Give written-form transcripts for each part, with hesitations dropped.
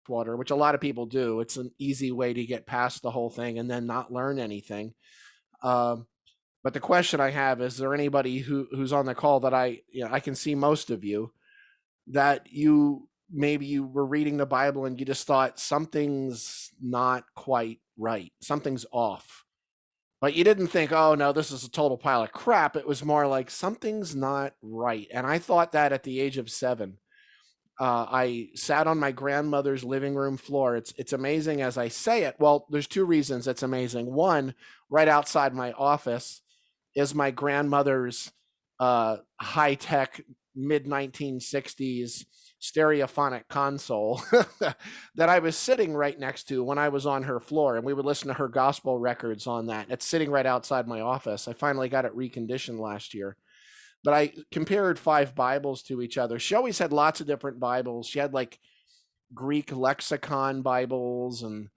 water, which a lot of people do. It's an easy way to get past the whole thing and then not learn anything. Um, but the question I have is there anybody who's on the call that I can see most of you, that maybe you were reading the Bible and you just thought something's not quite right, something's off. But you didn't think, oh no, this is a total pile of crap. It was more like something's not right. And I thought that at the age of 7. I sat on my grandmother's living room floor. It's amazing as I say it. Well, there's 2 reasons it's amazing. One, right outside my office is my grandmother's high-tech mid 1960s stereophonic console that I was sitting right next to when I was on her floor, and we would listen to her gospel records on that. It's sitting right outside my office. I finally got it reconditioned last year. But I compared 5 Bibles to each other. She always had lots of different Bibles. She had like Greek lexicon Bibles and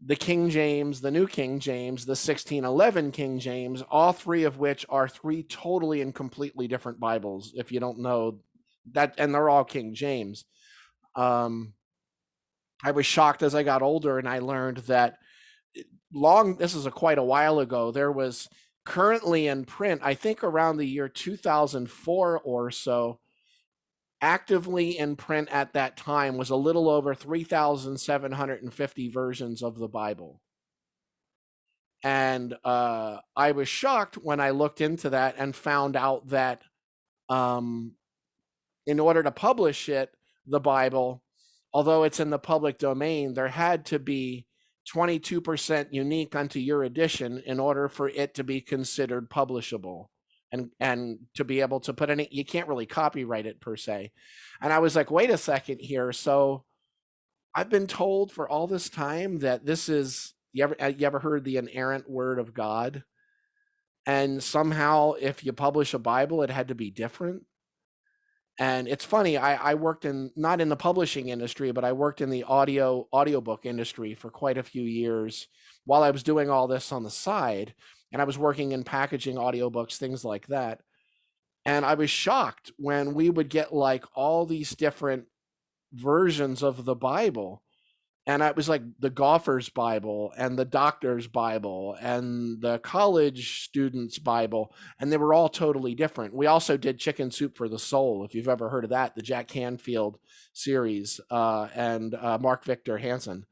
the King James, the New King James, the 1611 King James, all 3 of which are 3 totally and completely different Bibles, if you don't know that, and they're all King James. I was shocked as I got older and I learned that this is quite a while ago, there was currently in print, I think around the year 2004 or so, actively in print at that time was a little over 3,750 versions of the Bible. And I was shocked when I looked into that and found out that in order to publish it, the Bible, although it's in the public domain, there had to be 22% unique unto your edition in order for it to be considered publishable and to be able to put in it. You can't really copyright it per se. And I was like, wait a second here. So I've been told for all this time that this is, you ever heard the inerrant word of God? And somehow if you publish a Bible, it had to be different. And it's funny, I worked not in the publishing industry, but I worked in the audiobook industry for quite a few years while I was doing all this on the side. And I was working in packaging audiobooks, things like that. And I was shocked when we would get like all these different versions of the Bible. And it was like the golfer's Bible and the doctor's Bible and the college student's Bible, and they were all totally different. We also did Chicken Soup for the Soul, if you've ever heard of that, the Jack Canfield series, and Mark Victor Hansen.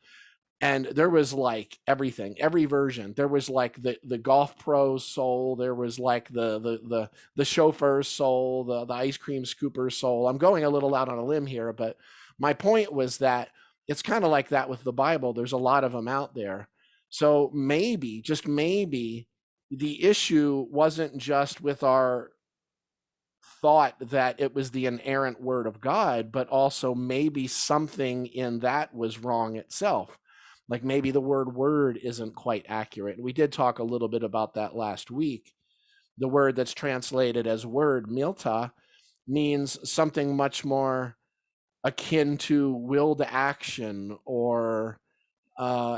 And there was like everything, every version. There was like the golf pro's soul. There was like the chauffeur's soul, the ice cream scooper's soul. I'm going a little out on a limb here, but my point was that it's kind of like that with the Bible. There's a lot of them out there. So maybe, just maybe, the issue wasn't just with our thought that it was the inerrant word of God, but also maybe something in that was wrong itself. Like maybe the word isn't quite accurate. We did talk a little bit about that last week. The word that's translated as word, milta, means something much more akin to will to action, or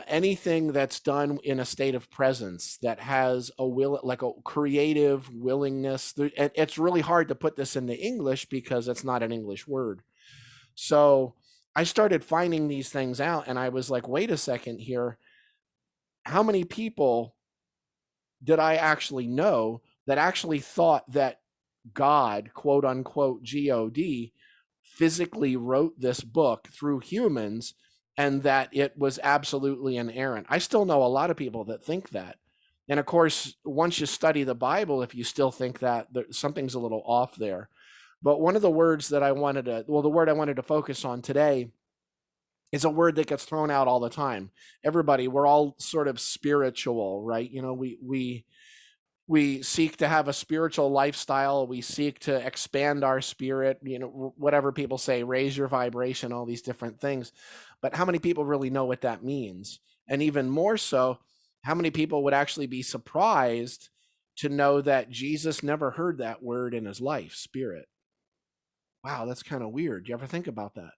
anything that's done in a state of presence that has a will, like a creative willingness. It's really hard to put this into English because it's not an English word. So I started finding these things out and I was like, wait a second here. How many people did I actually know that actually thought that God, quote unquote, God, physically wrote this book through humans and that it was absolutely inerrant? I still know a lot of people that think that. And of course, once you study the Bible, if you still think that, something's a little off there. But one of the words that the word I wanted to focus on today is a word that gets thrown out all the time. Everybody, we're all sort of spiritual, right? You know, we seek to have a spiritual lifestyle. We seek to expand our spirit, you know, whatever people say, raise your vibration, all these different things. But how many people really know what that means? And even more so, how many people would actually be surprised to know that Jesus never heard that word in his life, spirit? Wow, that's kind of weird. Do you ever think about that?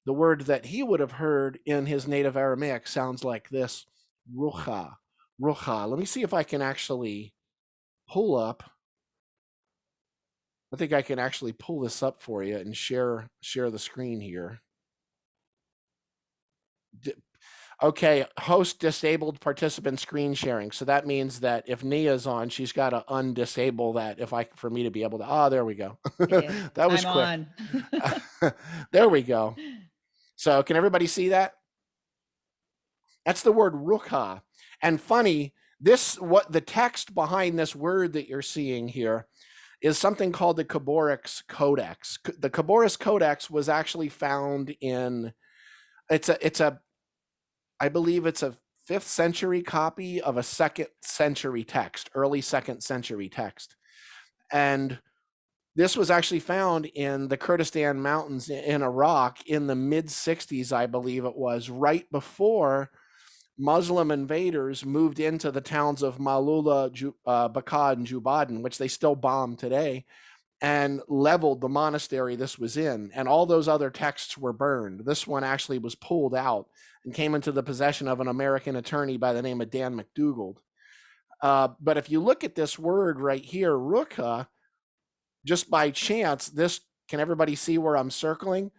The word that he would have heard in his native Aramaic sounds like this, rucha, rucha. Let me see if I can actually pull up. I think I can actually pull this up for you and share the screen here. Okay, host disabled participant screen sharing. So that means that if Nia's on, she's got to undisable that for me to be able to, there we go. That was I'm quick. on. There we go. So can everybody see that? That's the word rukha. And funny, what the text behind this word that you're seeing here is something called the Khabaric Codex. The Khabaric Codex was actually found in, I believe it's a 5th century copy of a 2nd century text, early 2nd century text. And this was actually found in the Kurdistan Mountains in Iraq in the mid 60s, I believe it was, right before Muslim invaders moved into the towns of Malula, Bakad, and Jubadan, which they still bomb today, and leveled the monastery this was in. And all those other texts were burned. This one actually was pulled out and came into the possession of an American attorney by the name of Dan McDougald. But if you look at this word right here, rukha, just by chance, can everybody see where I'm circling?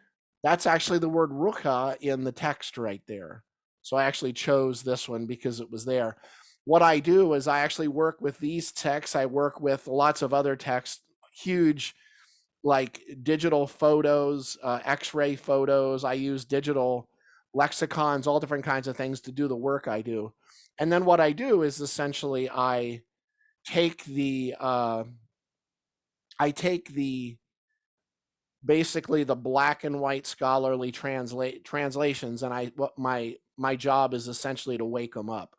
That's actually the word rukha in the text right there. So I actually chose this one because it was there. What I do is I actually work with these texts. I work with lots of other texts, huge, like digital photos, X-ray photos. I use digital lexicons, all different kinds of things to do the work I do. And then what I do is essentially I take basically the black and white scholarly translations, and my job is essentially to wake them up.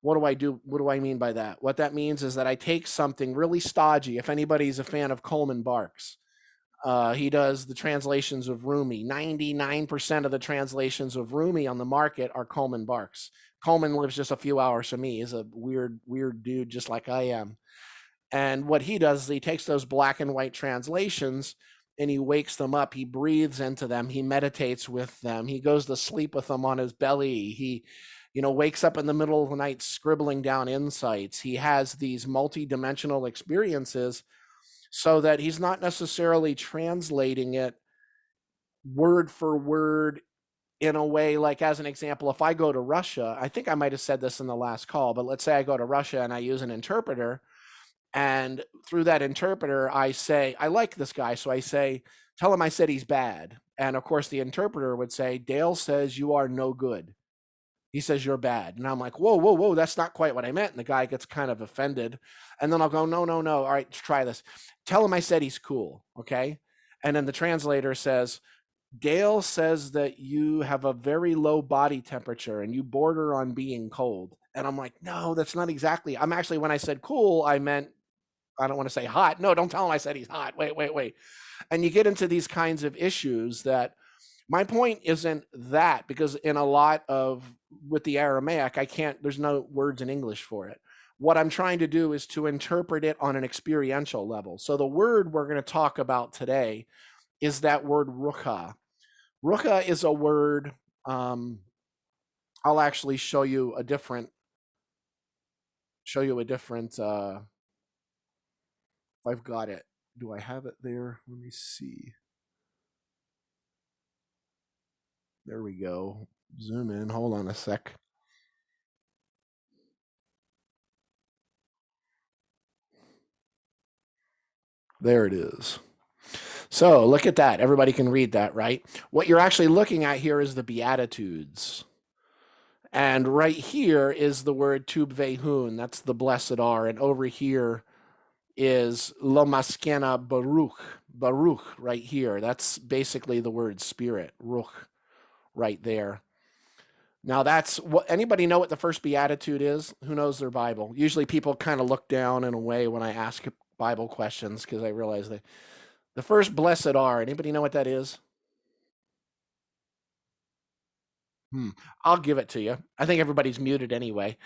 What do I do? What do I mean by that? What that means is that I take something really stodgy. If anybody's a fan of Coleman Barks, he does the translations of Rumi. 99% of the translations of Rumi on the market are Coleman Barks. Coleman lives just a few hours from me. He's a weird dude, just like I am. And what he does is he takes those black and white translations and he wakes them up. He breathes into them. He meditates with them. He goes to sleep with them on his belly. He, wakes up in the middle of the night scribbling down insights. He has these multi-dimensional experiences so that he's not necessarily translating it word for word in a way, like, as an example, if I go to Russia, I think I might have said this in the last call, but let's say I go to Russia and I use an interpreter. And through that interpreter, I say, I like this guy. So I say, tell him I said he's bad. And of course, the interpreter would say, Dale says you are no good. He says you're bad. And I'm like, whoa, that's not quite what I meant. And the guy gets kind of offended. And then I'll go, no. All right, try this. Tell him I said he's cool. Okay. And then the translator says, Dale says that you have a very low body temperature and you border on being cold. And I'm like, no, that's not exactly. I'm actually, when I said cool, I meant, I don't want to say hot. No, don't tell him I said he's hot. Wait. And you get into these kinds of issues that my point isn't that, because in a lot of, with the Aramaic, there's no words in English for it. What I'm trying to do is to interpret it on an experiential level. So the word we're going to talk about today is that word rukha. Rukha is a word, I'll actually show you a different, I've got it. Do I have it there? Let me see. There we go. Zoom in. Hold on a sec. There it is. So look at that. Everybody can read that, right? What you're actually looking at here is the Beatitudes. And right here is the word Tub Vehun. That's the blessed are. And over here is Lo Maskena Baruch. Baruch right here. That's basically the word spirit. Ruch right there. Now that's what, anybody know what the first beatitude is? Who knows their Bible? Usually people kind of look down in a way when I ask Bible questions, because I realize the first blessed are. Anybody know what that is? I'll give it to you. I think everybody's muted anyway.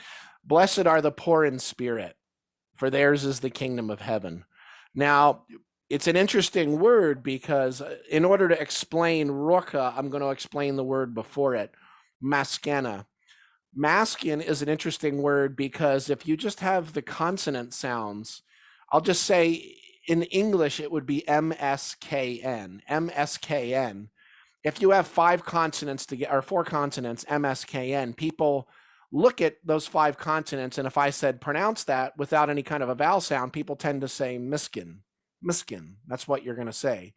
Blessed are the poor in spirit, for theirs is the kingdom of heaven. Now, it's an interesting word because in order to explain Rocha, I'm going to explain the word before it, maskena. Maskin is an interesting word because if you just have the consonant sounds, I'll just say in English it would be MSKN. MSKN if you have 5 consonants or 4 consonants, MSKN, people look at those 5 consonants, and if I said pronounce that without any kind of a vowel sound, people tend to say miskin, miskin. That's what you're going to say.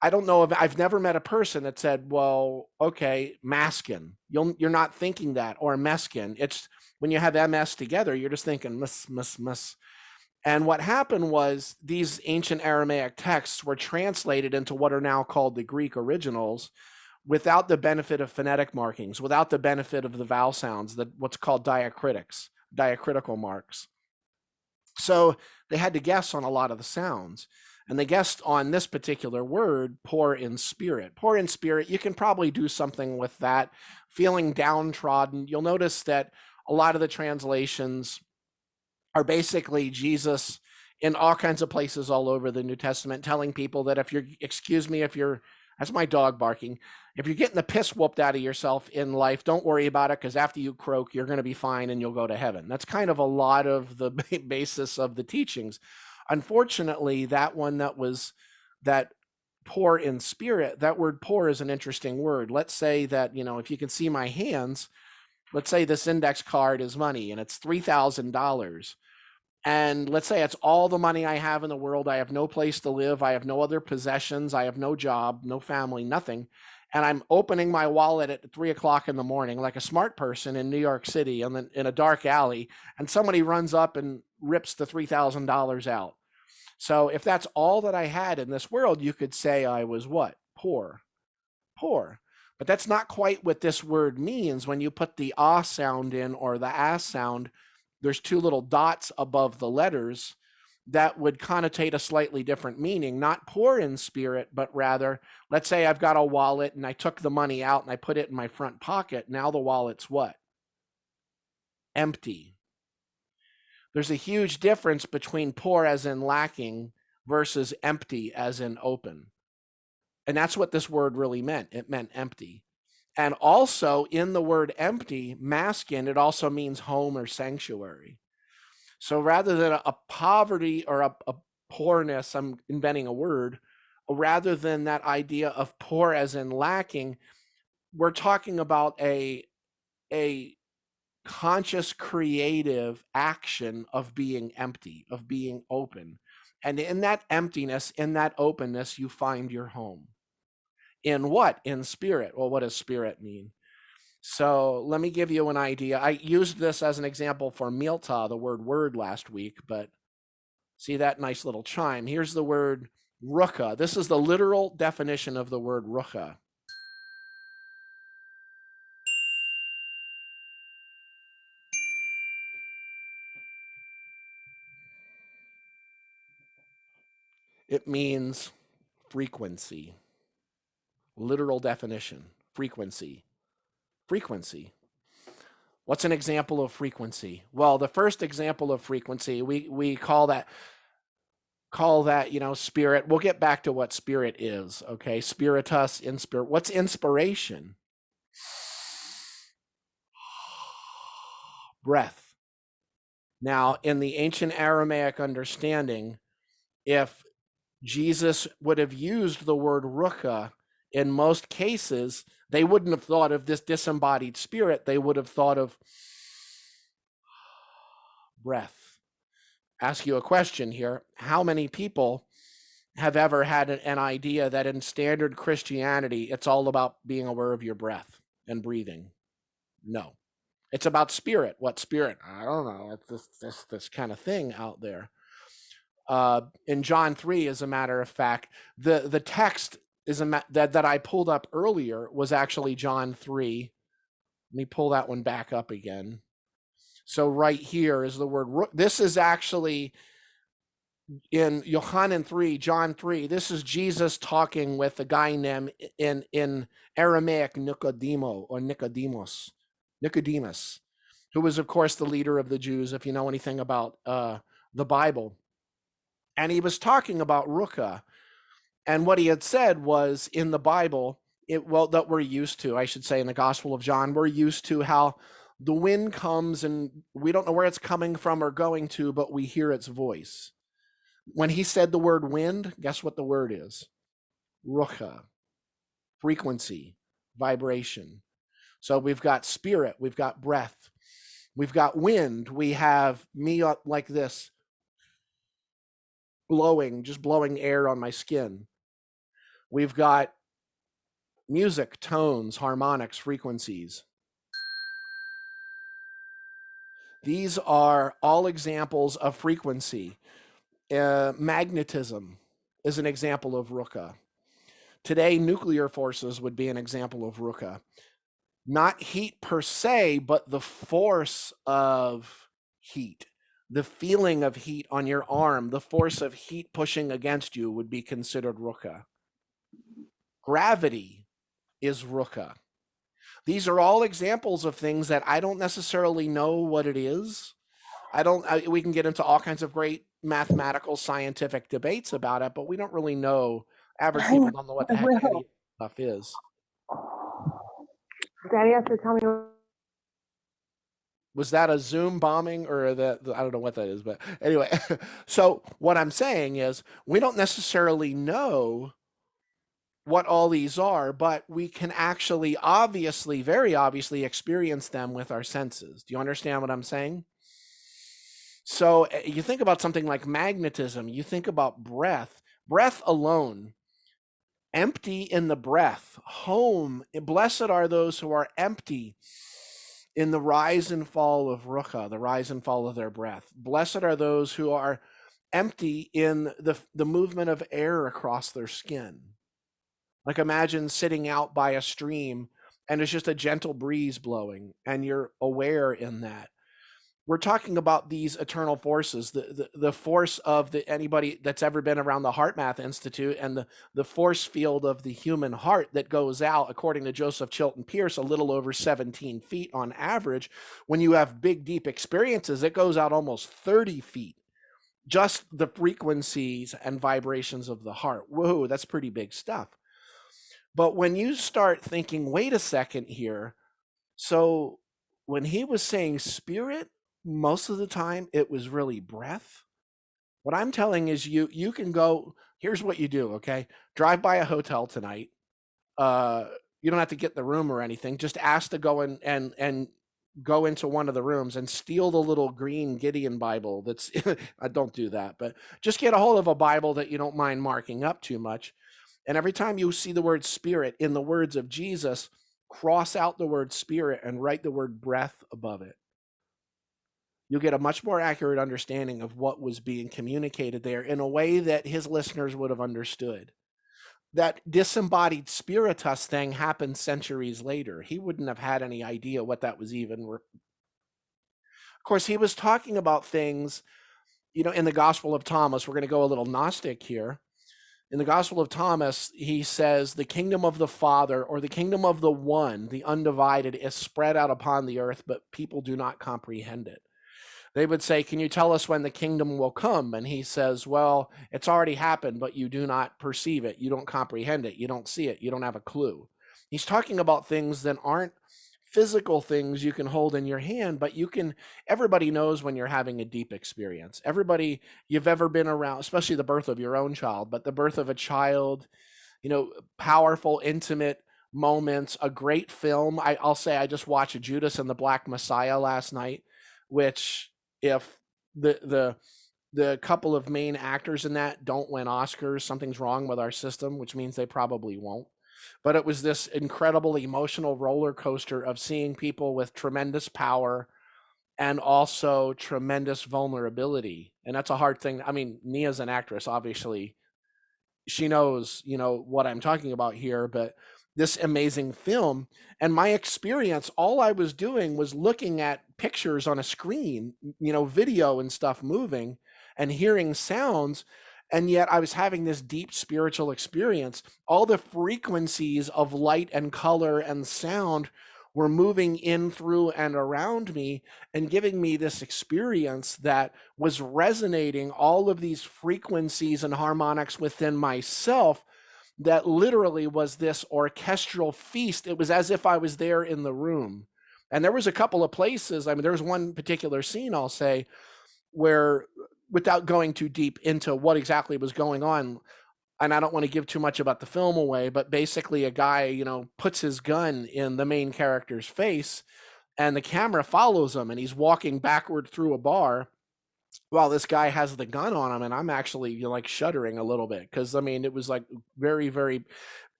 I don't know if I've never met a person that said, well, okay, maskin. You're not thinking that, or meskin. It's when you have MS together, you're just thinking mis. And what happened was these ancient Aramaic texts were translated into what are now called the Greek originals without the benefit of phonetic markings, without the benefit of the vowel sounds, what's called diacritical marks. So they had to guess on a lot of the sounds. And they guessed on this particular word, poor in spirit. Poor in spirit, you can probably do something with that. Feeling downtrodden. You'll notice that a lot of the translations are basically Jesus in all kinds of places all over the New Testament telling people that that's my dog barking, if you're getting the piss whooped out of yourself in life, don't worry about it, because after you croak, you're going to be fine and you'll go to heaven. That's kind of a lot of the basis of the teachings. Unfortunately, that poor in spirit, that word poor is an interesting word. Let's say that, if you can see my hands, let's say this index card is money and it's $3,000. And let's say it's all the money I have in the world. I have no place to live. I have no other possessions. I have no job, no family, nothing. And I'm opening my wallet at 3 o'clock in the morning, like a smart person in New York City in a dark alley, and somebody runs up and rips the $3,000 out. So if that's all that I had in this world, you could say I was what? Poor. But that's not quite what this word means. When you put the ah sound in, or the ass sound, there's 2 little dots above the letters that would connotate a slightly different meaning, not poor in spirit, but rather, let's say I've got a wallet and I took the money out and I put it in my front pocket. Now the wallet's what? Empty. There's a huge difference between poor as in lacking versus empty as in open. And that's what this word really meant. It meant empty. And also in the word empty, masculine, it also means home or sanctuary. So rather than a poverty or a poorness, I'm inventing a word, rather than that idea of poor as in lacking, we're talking about a conscious creative action of being empty, of being open. And in that emptiness, in that openness, you find your home. In what? In spirit. Well, what does spirit mean? So let me give you an idea. I used this as an example for milta, the word last week, but see that nice little chime. Here's the word rucha. This is the literal definition of the word rucha. It means frequency. Literal definition, frequency. Frequency. What's an example of frequency? Well, the first example of frequency, we call that, spirit. We'll get back to what spirit is, okay? Spiritus, inspire. What's inspiration? Breath. Now, in the ancient Aramaic understanding, if Jesus would have used the word rucha, in most cases, they wouldn't have thought of this disembodied spirit. They would have thought of breath. Ask you a question here. How many people have ever had an idea that in standard Christianity, it's all about being aware of your breath and breathing? No. It's about spirit. What spirit? I don't know. It's this kind of thing out there. In John 3, as a matter of fact, the text that I pulled up earlier was actually John 3. Let me pull that one back up again. So right here is the word. This is actually in John 3. This is Jesus talking with a guy named in Aramaic Nicodemus, who was, of course, the leader of the Jews, if you know anything about the Bible. And he was talking about rucha. And what he had said was in the Bible, that we're used to, I should say, in the Gospel of John, we're used to how the wind comes and we don't know where it's coming from or going to, but we hear its voice. When he said the word wind, guess what the word is? Rucha. frequency, vibration. So we've got spirit, we've got breath, we've got wind, we have me up like this, blowing, just blowing air on my skin. We've got music, tones, harmonics, frequencies. These are all examples of frequency. Magnetism is an example of Ruka. Today, nuclear forces would be an example of Ruka. Not heat per se, but the force of heat. The feeling of heat on your arm, the force of heat pushing against you would be considered Ruka. Gravity is Ruka. These are all examples of things that I don't necessarily know what it is. We can get into all kinds of great mathematical, scientific debates about it, but we don't really know. Average people don't know what the heck any stuff is. Daddy has to tell me. Was that a Zoom bombing or I don't know what that is, but anyway. So what I'm saying is we don't necessarily know what all these are, but we can actually very obviously experience them with our senses. Do you understand what I'm saying? So you think about something like magnetism, you think about breath alone, empty in the breath, blessed are those who are empty in the rise and fall of Ruka, the rise and fall of their breath. Blessed are those who are empty in the movement of air across their skin. Like imagine sitting out by a stream and it's just a gentle breeze blowing and you're aware in that. We're talking about these eternal forces, the force of anybody that's ever been around the Heart Math Institute and the force field of the human heart that goes out, according to Joseph Chilton Pierce, a little over 17 feet on average. When you have big, deep experiences, it goes out almost 30 feet. Just the frequencies and vibrations of the heart. Whoa, that's pretty big stuff. But when you start thinking, wait a second here, so when he was saying spirit, most of the time it was really breath. What I'm telling is you can go, here's what you do, okay? Drive by a hotel tonight. You don't have to get the room or anything. Just ask to go in and go into one of the rooms and steal the little green Gideon Bible that's, I don't do that, but just get a hold of a Bible that you don't mind marking up too much. And every time you see the word spirit in the words of Jesus, cross out the word spirit and write the word breath above it. You'll get a much more accurate understanding of what was being communicated there in a way that his listeners would have understood. That disembodied spiritus thing happened centuries later. He wouldn't have had any idea what that was even. Of course, he was talking about things, in the Gospel of Thomas. We're going to go a little Gnostic here. In the Gospel of Thomas, he says, the kingdom of the Father, or the kingdom of the One, the undivided, is spread out upon the earth, but people do not comprehend it. They would say, can you tell us when the kingdom will come? And he says, well, it's already happened, but you do not perceive it. You don't comprehend it. You don't see it. You don't have a clue. He's talking about things that aren't physical things you can hold in your hand, but everybody knows when you're having a deep experience. Everybody you've ever been around, especially the birth of your own child, but the birth of a child, powerful, intimate moments, a great film. I'll say I just watched Judas and the Black Messiah last night, which if the couple of main actors in that don't win Oscars, something's wrong with our system, which means they probably won't. But it was this incredible emotional roller coaster of seeing people with tremendous power and also tremendous vulnerability. And that's a hard thing. I mean, Nia's an actress, obviously. She knows, what I'm talking about here, but this amazing film and my experience, all I was doing was looking at pictures on a screen, video and stuff moving and hearing sounds. And yet I was having this deep spiritual experience. All the frequencies of light and color and sound were moving in through and around me and giving me this experience that was resonating all of these frequencies and harmonics within myself. That literally was this orchestral feast. It was as if I was there in the room. And there was a couple of places, there was one particular scene, I'll say, where, without going too deep into what exactly was going on, and I don't want to give too much about the film away, but basically a guy, you know, puts his gun in the main character's face, and the camera follows him, and he's walking backward through a bar while this guy has the gun on him, and I'm actually, you know, like shuddering a little bit, because I mean, it was like very, very,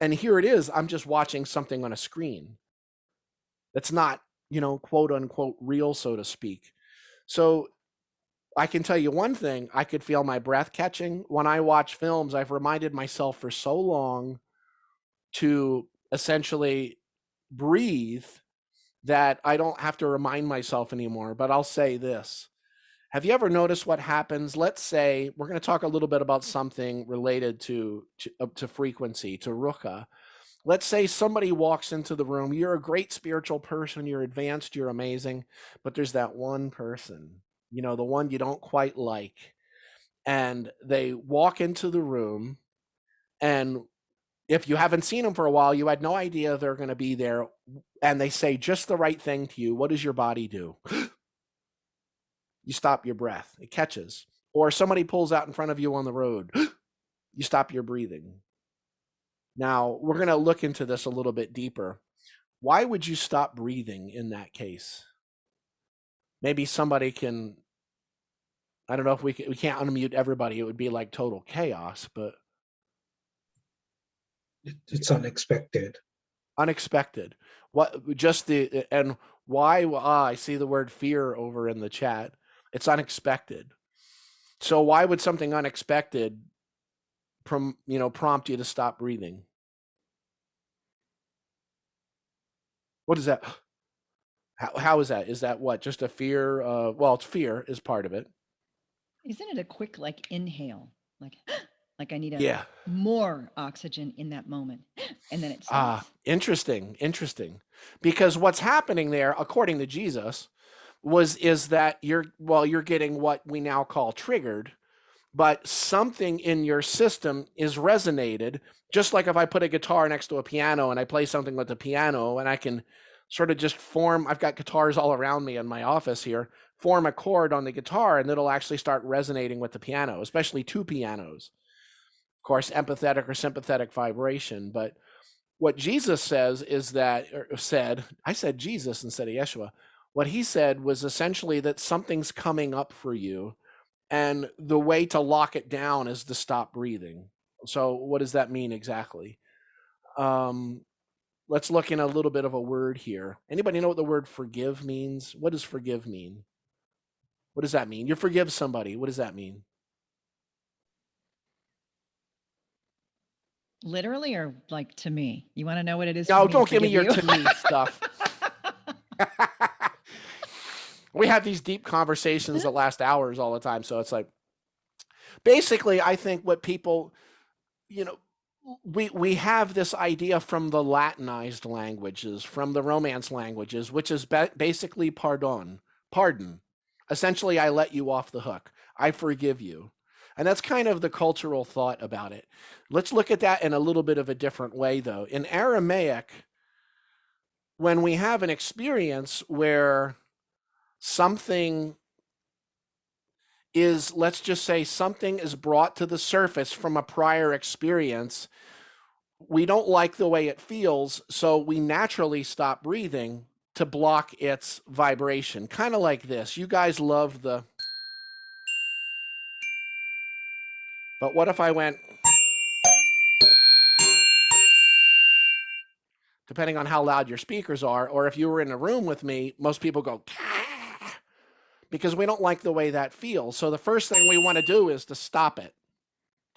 and here it is, I'm just watching something on a screen that's not, you know, quote unquote real, so to speak. So I can tell you one thing, I could feel my breath catching. When I watch films, I've reminded myself for so long to essentially breathe that I don't have to remind myself anymore. But I'll say this. Have you ever noticed what happens? Let's say we're going to talk a little bit about something related to frequency, to rucha. Let's say somebody walks into the room. You're a great spiritual person. You're advanced. You're amazing. But there's that one person, you know, the one you don't quite like. And they walk into the room. And if you haven't seen them for a while, you had no idea they're going to be there. And they say just the right thing to you. What does your body do? You stop your breath. It catches. Or somebody pulls out in front of you on the road. You stop your breathing. Now, we're going to look into this a little bit deeper. Why would you stop breathing in that case? Maybe somebody can, I don't know if we can't unmute everybody. It would be like total chaos, but. It's unexpected. Unexpected. What, just the, and why, I see the word fear over in the chat. It's unexpected. So why would something unexpected prompt you to stop breathing? What is that? How is that? Is that what? Just a fear? Well, it's fear is part of it. Isn't it a quick like inhale? Like I need more oxygen in that moment. And then it stops. Interesting. Because what's happening there, according to Jesus, is that you're getting what we now call triggered, but something in your system is resonated. Just like if I put a guitar next to a piano and I play something with the piano, and I can sort of just form, I've got guitars all around me in my office here, form a chord on the guitar, and it'll actually start resonating with the piano, especially two pianos. Of course, empathetic or sympathetic vibration. But what Jesus says is that, I said Jesus instead of Yeshua. What he said was essentially that something's coming up for you, and the way to lock it down is to stop breathing. So what does that mean exactly? Let's look in a little bit of a word here. Anybody know what the word forgive means? What does forgive mean? What does that mean? You forgive somebody. What does that mean? Literally, or like to me? You want to know what it is? No, don't give me your to me stuff. We have these deep conversations that last hours all the time. So it's like, basically, I think what people, we have this idea from the Latinized languages, from the Romance languages, which is basically pardon. Essentially, I let you off the hook. I forgive you. And that's kind of the cultural thought about it. Let's look at that in a little bit of a different way, though. In Aramaic, when we have an experience where something is, let's just say something is brought to the surface from a prior experience, we don't like the way it feels, so we naturally stop breathing to block its vibration. Kind of like this. You guys love the... But what if I went... Depending on how loud your speakers are, or if you were in a room with me, most people go... because we don't like the way that feels. So the first thing we want to do is to stop it,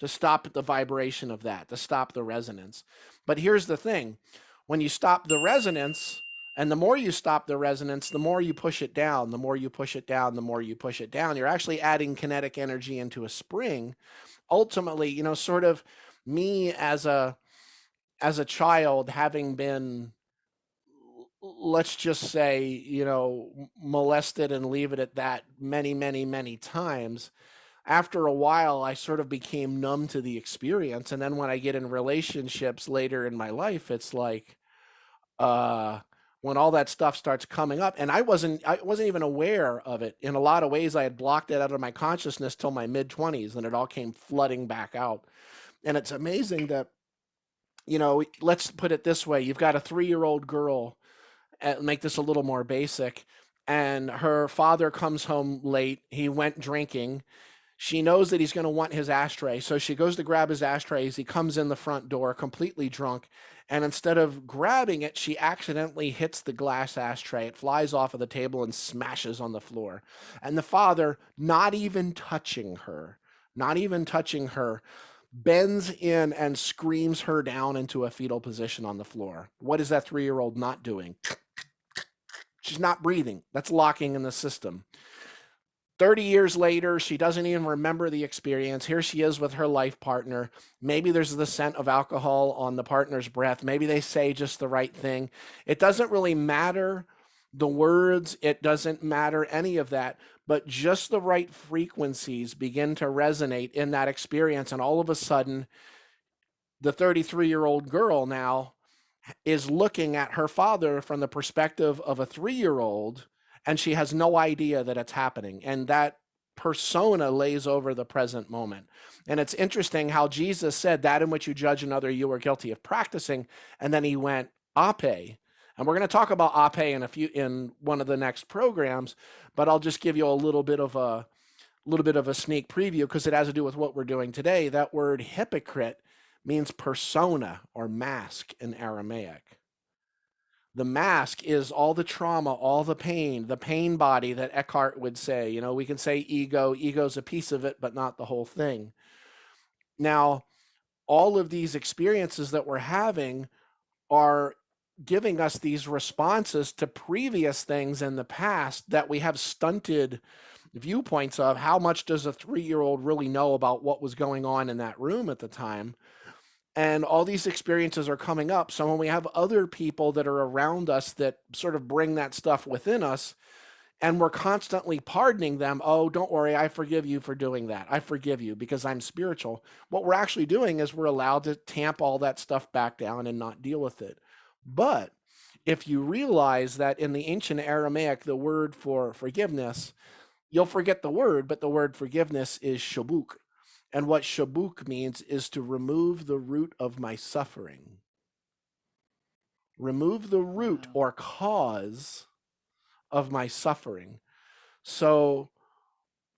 to stop the vibration of that, to stop the resonance. But here's the thing. When you stop the resonance, and the more you stop the resonance, the more you push it down, the more you push it down, the more you push it down, you're actually adding kinetic energy into a spring. Ultimately, sort of me as a child, having been, let's just say, molested and leave it at that many, many, many times. After a while, I sort of became numb to the experience. And then when I get in relationships later in my life, it's like, when all that stuff starts coming up, and I wasn't even aware of it. In a lot of ways, I had blocked it out of my consciousness till my mid-20s, and it all came flooding back out. And it's amazing that, let's put it this way. You've got a 3-year-old girl, make this a little more basic, and her father comes home late. He went drinking. She knows that he's going to want his ashtray. So she goes to grab his ashtray as he comes in the front door completely drunk. And instead of grabbing it, she accidentally hits the glass ashtray. It flies off of the table and smashes on the floor. And the father, not even touching her, bends in and screams her down into a fetal position on the floor. What is that 3-year-old not doing? She's not breathing. That's locking in the system. 30 years later, she doesn't even remember the experience. Here she is with her life partner. Maybe there's the scent of alcohol on the partner's breath. Maybe they say just the right thing. It doesn't really matter the words. It doesn't matter any of that. But just the right frequencies begin to resonate in that experience. And all of a sudden, the 33-year-old girl now is looking at her father from the perspective of a 3-year-old, and she has no idea that it's happening. And that persona lays over the present moment. And it's interesting how Jesus said, that in which you judge another, you are guilty of practicing. And then he went, ape. And we're going to talk about ape in one of the next programs, but I'll just give you a little bit of a sneak preview because it has to do with what we're doing today. That word hypocrite means persona or mask in Aramaic. The mask is all the trauma, all the pain body that Eckhart would say. We can say ego's a piece of it, but not the whole thing. Now, all of these experiences that we're having are giving us these responses to previous things in the past that we have stunted viewpoints of. How much does a 3-year-old really know about what was going on in that room at the time? And all these experiences are coming up. So when we have other people that are around us that sort of bring that stuff within us, and we're constantly pardoning them, oh, don't worry, I forgive you for doing that. I forgive you because I'm spiritual. What we're actually doing is we're allowed to tamp all that stuff back down and not deal with it. But if you realize that in the ancient Aramaic, the word for forgiveness, you'll forget the word, but the word forgiveness is shabuk. And what shabuk means is to remove the root of my suffering. Remove the root or cause of my suffering. So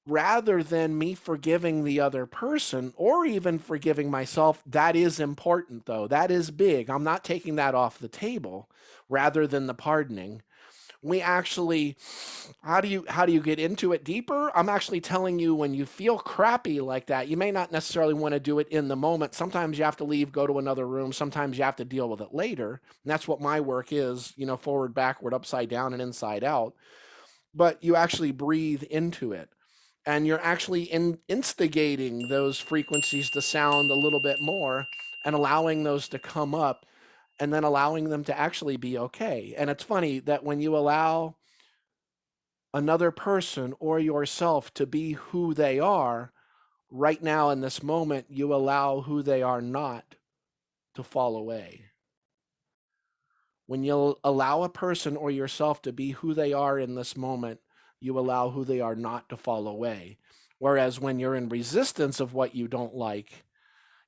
rather than me forgiving the other person or even forgiving myself, that is important though. That is big. I'm not taking that off the table rather than the pardoning. We actually, how do you get into it deeper? I'm actually telling you, when you feel crappy like that, you may not necessarily want to do it in the moment. Sometimes you have to leave, go to another room. Sometimes you have to deal with it later. And that's what my work is, forward, backward, upside down, and inside out. But you actually breathe into it. And you're actually instigating those frequencies to sound a little bit more and allowing those to come up, and then allowing them to actually be okay. And it's funny that when you allow another person or yourself to be who they are, right now in this moment, you allow who they are not to fall away. When you allow a person or yourself to be who they are in this moment, you allow who they are not to fall away. Whereas when you're in resistance of what you don't like,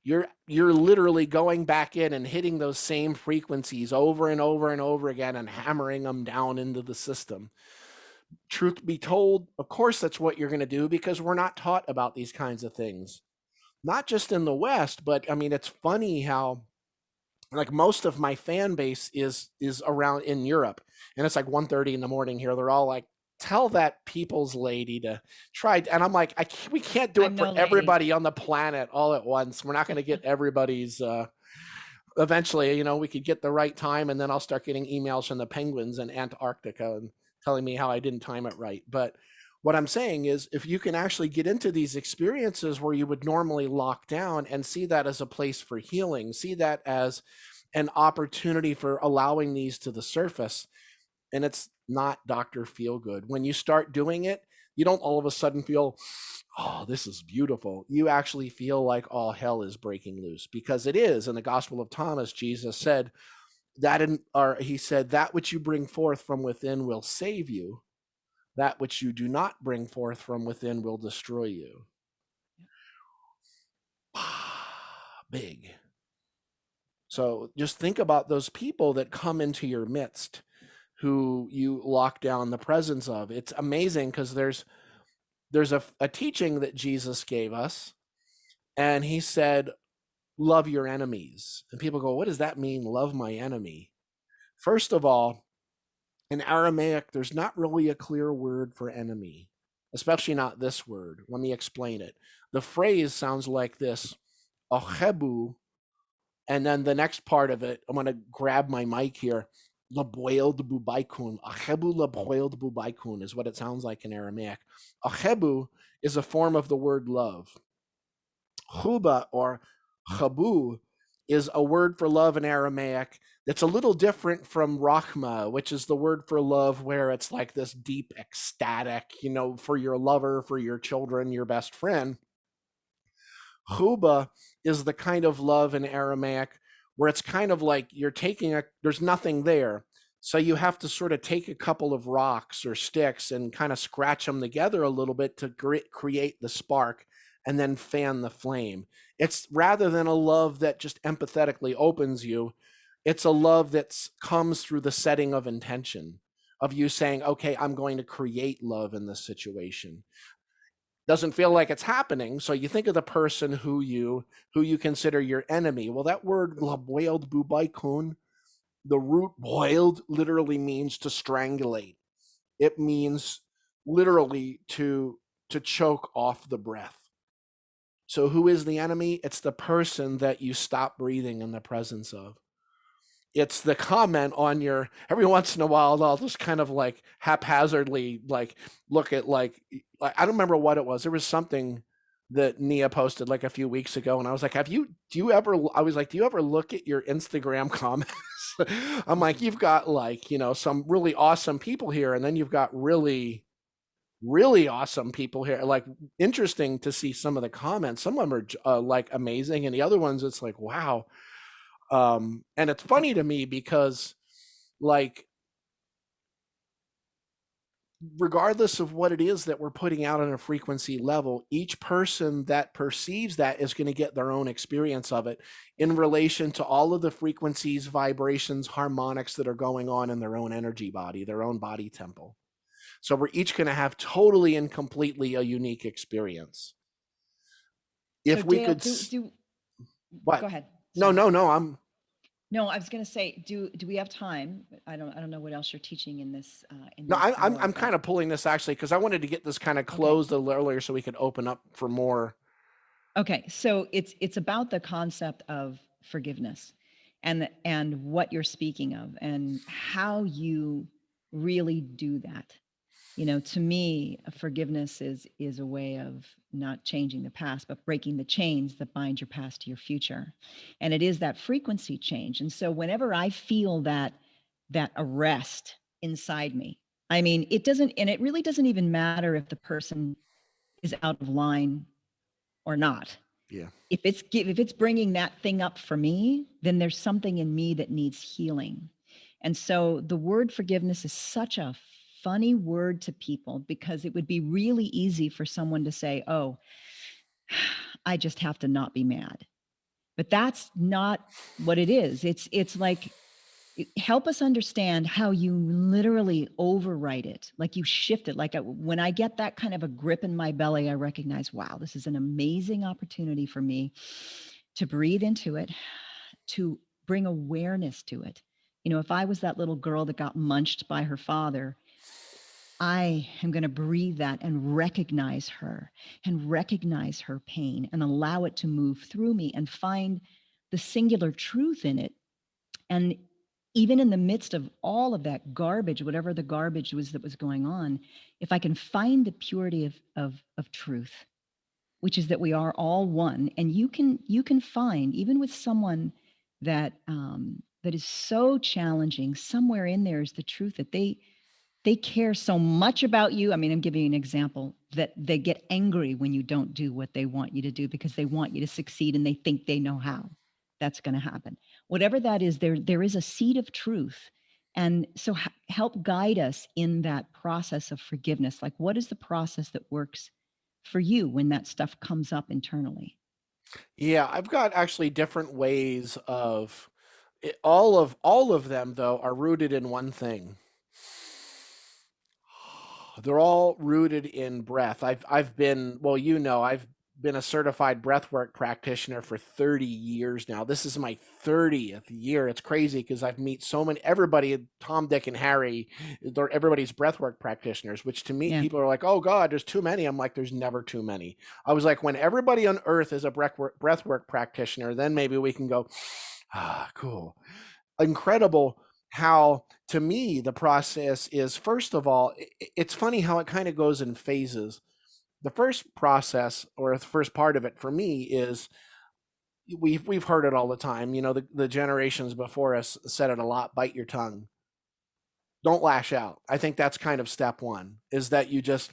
you're literally going back in and hitting those same frequencies over and over and over again and hammering them down into the system. Truth be told, of course, that's what you're going to do because we're not taught about these kinds of things. Not just in the West, but I mean, it's funny how like most of my fan base is around in Europe, and it's like 1:30 in the morning here. They're all like, tell that Peeples lady to try. And I'm like, we can't do it for everybody on the planet all at once. We're not going to get everybody's, eventually, we could get the right time, and then I'll start getting emails from the penguins in Antarctica and telling me how I didn't time it right. But what I'm saying is, if you can actually get into these experiences where you would normally lock down and see that as a place for healing, see that as an opportunity for allowing these to the surface, and it's not Dr. Feelgood. When you start doing it, you don't all of a sudden feel, oh, this is beautiful. You actually feel like all hell is breaking loose, because it is. In the Gospel of Thomas, Jesus said he said, that which you bring forth from within will save you. That which you do not bring forth from within will destroy you. big. So just think about those people that come into your midst who you lock down the presence of. It's amazing because there's a teaching that Jesus gave us, and he said, love your enemies. And people go, what does that mean, love my enemy? First of all, in Aramaic, there's not really a clear word for enemy, especially not this word. Let me explain it. The phrase sounds like this, ochebu, and then the next part of it, I'm going to grab my mic here, laboiled bubaikun. Ochebu laboiled bubaikun is what it sounds like in Aramaic. Ochebu is a form of the word love. Chuba or chabu is a word for love in Aramaic that's a little different from rachma, which is the word for love where it's like this deep ecstatic, for your lover, for your children, your best friend. Chuba is the kind of love in Aramaic where it's kind of like you're there's nothing there. So you have to sort of take a couple of rocks or sticks and kind of scratch them together a little bit to create the spark and then fan the flame. It's rather than a love that just empathetically opens you, it's a love that comes through the setting of intention, of you saying, okay, I'm going to create love in this situation. Doesn't feel like it's happening. So you think of the person who you consider your enemy. Well, that word laboiled bubaikun, the root boiled literally means to strangulate. It means literally to choke off the breath. So who is the enemy? It's the person that you stop breathing in the presence of. It's the comment on every once in a while, I'll just kind of like haphazardly look at I don't remember what it was. There was something that Nia posted like a few weeks ago, and I was like, do you ever look at your Instagram comments? I'm like, you've got some really awesome people here, and then you've got really, really awesome people here. Like, interesting to see some of the comments. Some of them are like amazing, and the other ones, it's like, wow. And it's funny to me because regardless of what it is that we're putting out on a frequency level, each person that perceives that is going to get their own experience of it in relation to all of the frequencies, vibrations, harmonics that are going on in their own energy body, their own body temple. So we're each going to have totally and completely a unique experience. If we Dale, could what? Go ahead. Sorry. No, No, I was going to say, do we have time? I don't know what else you're teaching in this. I'm kind of pulling this actually because I wanted to get this kind of closed a little earlier so we could open up for more. Okay, so it's about the concept of forgiveness, and what you're speaking of, and how you really do that. To me, forgiveness is a way of not changing the past, but breaking the chains that bind your past to your future. And it is that frequency change. And so whenever I feel that arrest inside me, I mean, it really doesn't even matter if the person is out of line or not. Yeah. If it's bringing that thing up for me, then there's something in me that needs healing. And so the word forgiveness is such a funny word to people because it would be really easy for someone to say, oh, I just have to not be mad. But that's not what it is. It's like, help us understand how you literally overwrite it, like you shift it. Like when I get that kind of a grip in my belly, I recognize, wow, this is an amazing opportunity for me to breathe into it, to bring awareness to it. If I was that little girl that got munched by her father, I am going to breathe that and recognize her pain and allow it to move through me and find the singular truth in it. And even in the midst of all of that garbage, whatever the garbage was that was going on, if I can find the purity of truth, which is that we are all one, and you can find, even with someone that that is so challenging, somewhere in there is the truth that they care so much about you. I mean, I'm giving you an example that they get angry when you don't do what they want you to do because they want you to succeed and they think they know how that's going to happen. Whatever that is, there is a seed of truth. And so help guide us in that process of forgiveness. Like, what is the process that works for you when that stuff comes up internally? Yeah, I've got actually different ways of all of them though are rooted in one thing. They're all rooted in breath. I've been, well, I've been a certified breathwork practitioner for 30 years now. This is my 30th year. It's crazy because I've met so many, everybody, Tom, Dick, and Harry, everybody's breathwork practitioners, which to me, Yeah. people are like, oh God, there's too many. I'm like, there's never too many. I was like, when everybody on earth is a breathwork practitioner, then maybe we can go, cool. Incredible how, to me, the process is, first of all, it's funny how it kind of goes in phases. The first process, or the first part of it for me, is we've heard it all the time. The generations before us said it a lot: bite your tongue, don't lash out. I think that's kind of step one, is that you just,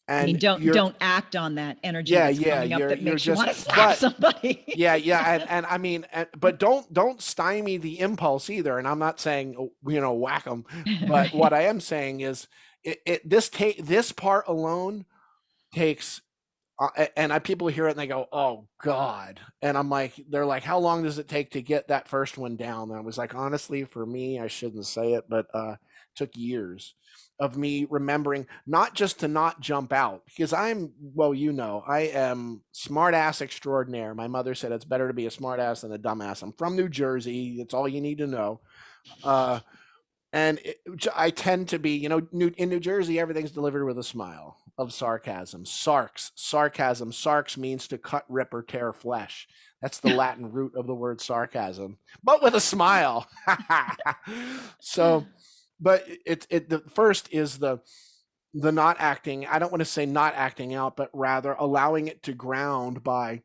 I mean, and don't act on that energy yeah, that's coming up that you're makes you just, want to slap but somebody. yeah, and I mean, but don't stymie the impulse either. And I'm not saying, whack them, but Right. what I am saying is, this part alone takes, and people hear it and they go, oh God. And I'm like, they're like, how long does it take to get that first one down? And I was like, honestly, for me, I shouldn't say it, but took years of me remembering not just to not jump out, because I am smart ass extraordinaire. My mother said it's better to be a smart ass than a dumbass. I'm from New Jersey. It's all you need to know. And I tend to be, in New Jersey, everything's delivered with a smile of sarcasm. Sarcasm. Sarx means to cut, rip, or tear flesh. That's the Latin root of the word sarcasm, but with a smile. So, but the first is the not acting. I don't want to say not acting out, but rather allowing it to ground by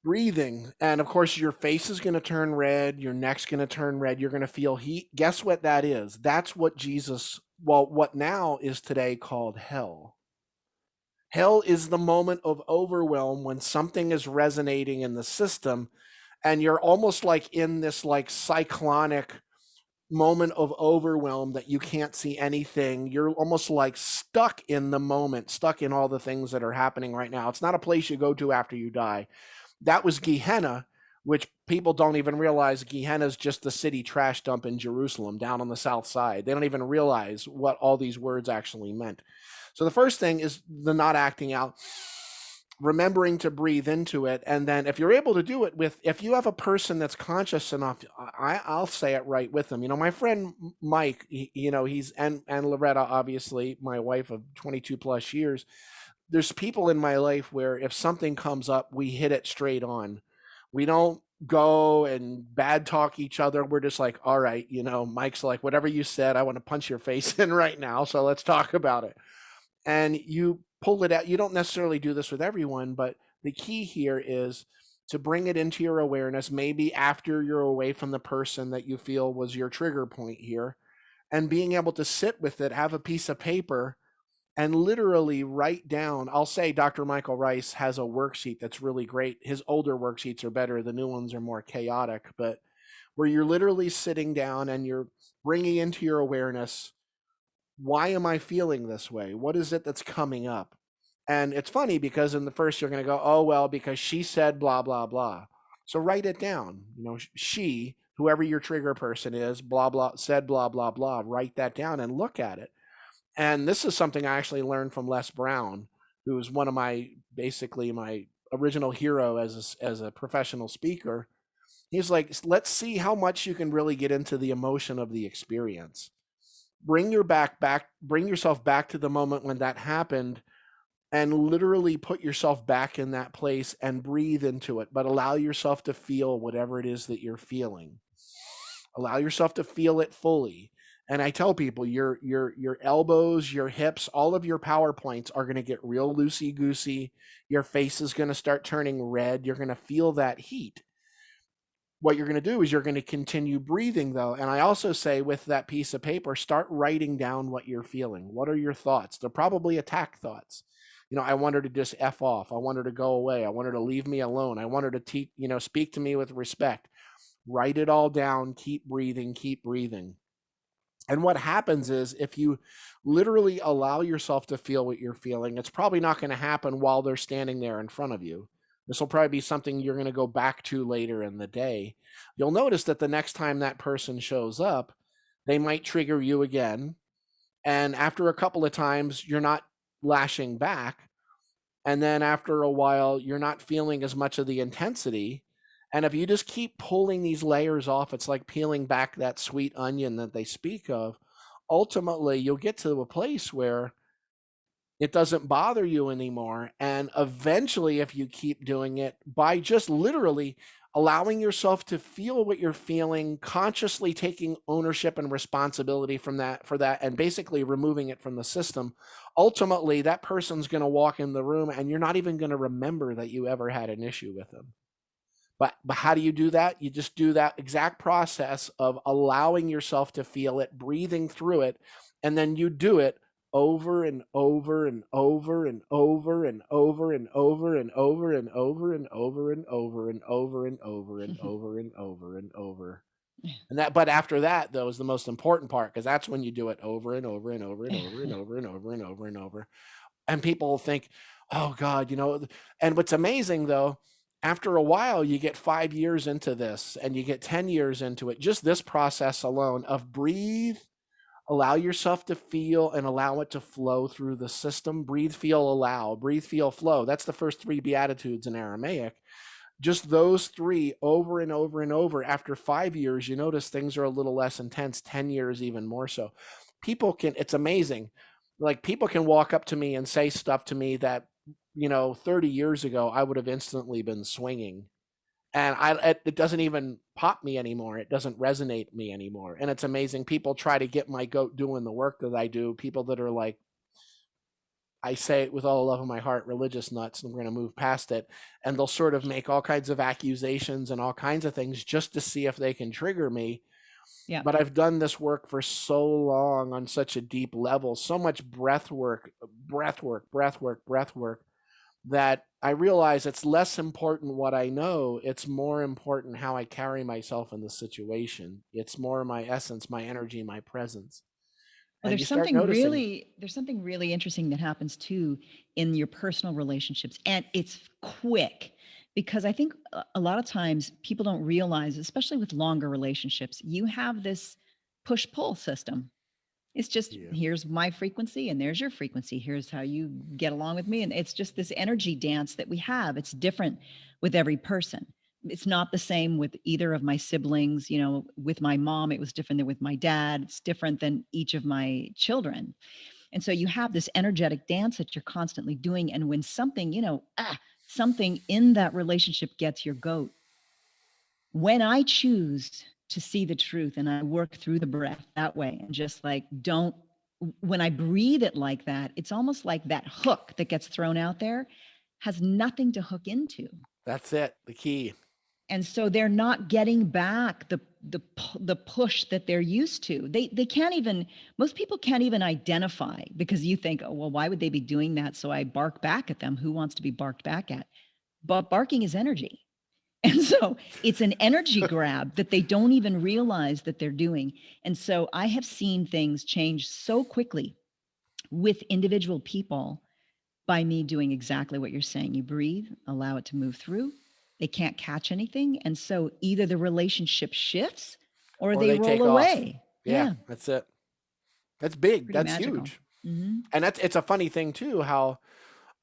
breathing. And of course, your face is going to turn red, your neck's going to turn red, you're going to feel heat. Guess what that is? That's what what now is today called hell. Hell is the moment of overwhelm when something is resonating in the system and you're almost like in this like cyclonic moment of overwhelm that you can't see anything. You're almost like stuck in the moment, stuck in all the things that are happening right now. It's not a place you go to after you die. That was Gehenna, which people don't even realize. Gehenna is just the city trash dump in Jerusalem down on the south side. They don't even realize what all these words actually meant. So the first thing is the not acting out, remembering to breathe into it. And then if you're able to do it if you have a person that's conscious enough, I'll say it right with them. My friend Mike, he's, and Loretta, obviously, my wife of 22 plus years, there's people in my life where if something comes up, we hit it straight on. We don't go and bad talk each other. We're just like, all right, Mike's like, whatever you said, I want to punch your face in right now. So let's talk about it. And you pull it out. You don't necessarily do this with everyone, but the key here is to bring it into your awareness, maybe after you're away from the person that you feel was your trigger point here, and being able to sit with it, have a piece of paper, and literally write down. I'll say Dr. Michael Rice has a worksheet that's really great. His older worksheets are better. The new ones are more chaotic, but where you're literally sitting down and you're bringing into your awareness, why am I feeling this way? What is it that's coming up? And it's funny because in the first you're going to go, oh, well, because she said blah, blah, blah. So write it down. She, whoever your trigger person is, blah, blah, said blah, blah, blah. Write that down and look at it. And this is something I actually learned from Les Brown, who's one of basically my original hero as a professional speaker. He's like, let's see how much you can really get into the emotion of the experience. Bring yourself back to the moment when that happened, and literally put yourself back in that place and breathe into it, but allow yourself to feel whatever it is that you're feeling. Allow yourself to feel it fully. And I tell people, your elbows, your hips, all of your power points are going to get real loosey goosey. Your face is going to start turning red. You're going to feel that heat. What you're going to do is you're going to continue breathing, though. And I also say, with that piece of paper, start writing down what you're feeling. What are your thoughts? They're probably attack thoughts. I want her to just F off. I want her to go away. I want her to leave me alone. I want her to speak to me with respect. Write it all down. Keep breathing. Keep breathing. And what happens is if you literally allow yourself to feel what you're feeling, it's probably not going to happen while they're standing there in front of you. This will probably be something you're going to go back to later in the day. You'll notice that the next time that person shows up, they might trigger you again. And after a couple of times, you're not lashing back. And then after a while, you're not feeling as much of the intensity. And if you just keep pulling these layers off, it's like peeling back that sweet onion that they speak of. Ultimately, you'll get to a place where it doesn't bother you anymore. And eventually, if you keep doing it by just literally allowing yourself to feel what you're feeling, consciously taking ownership and responsibility from that for that, and basically removing it from the system, ultimately that person's going to walk in the room and you're not even going to remember that you ever had an issue with them. But how do you do that? You just do that exact process of allowing yourself to feel it, breathing through it, and then you do it over and over and over and over and over and over and over and over and over and over and over and over and over and over and over. And that, but after that, though, is the most important part, because that's when you do it over and over and over and over and over and over and over and over. And people think, oh God, and what's amazing though, after a while, you get 5 years into this and you get 10 years into it, just this process alone of breathe, allow yourself to feel and allow it to flow through the system. Breathe, feel, allow, breathe, feel, flow. That's the first 3 Beatitudes in Aramaic. Just those 3 over and over and over. After 5 years, you notice things are a little less intense, 10 years, even more so. It's amazing. Like people can walk up to me and say stuff to me that, 30 years ago, I would have instantly been swinging. And it doesn't even pop me anymore. It doesn't resonate me anymore. And it's amazing. People try to get my goat doing the work that I do. People that are like, I say it with all the love of my heart, religious nuts, and we're going to move past it. And they'll sort of make all kinds of accusations and all kinds of things just to see if they can trigger me. Yeah. But I've done this work for so long on such a deep level, so much breath work, that I realize it's less important what I know. It's more important how I carry myself in the situation. It's more my essence, my energy, my presence. Well, And you there's start something noticing. something really interesting that happens too in your personal relationships, and it's quick, because I think a lot of times people don't realize, especially with longer relationships, you have this push-pull system. It's just, Yeah. here's my frequency and there's your frequency. Here's how you get along with me. And it's just this energy dance that we have. It's different with every person. It's not the same with either of my siblings. With my mom, it was different than with my dad. It's different than each of my children. And so you have this energetic dance that you're constantly doing. And when something, something in that relationship gets your goat, when I choose to see the truth and I work through the breath that way, and just like, when I breathe it like that, it's almost like that hook that gets thrown out there has nothing to hook into. That's it, the key. And so they're not getting back the push that they're used to. They can't even, most people can't even identify, because you think, oh, well, why would they be doing that? So I bark back at them. Who wants to be barked back at? But barking is energy. And so it's an energy grab that they don't even realize that they're doing. And so I have seen things change so quickly with individual people by me doing exactly what you're saying. You breathe, allow it to move through. They can't catch anything. And so either the relationship shifts or they roll take off. away. Yeah, that's it. That's big. Pretty That's magical. huge. Mm-hmm. And it's a funny thing too, how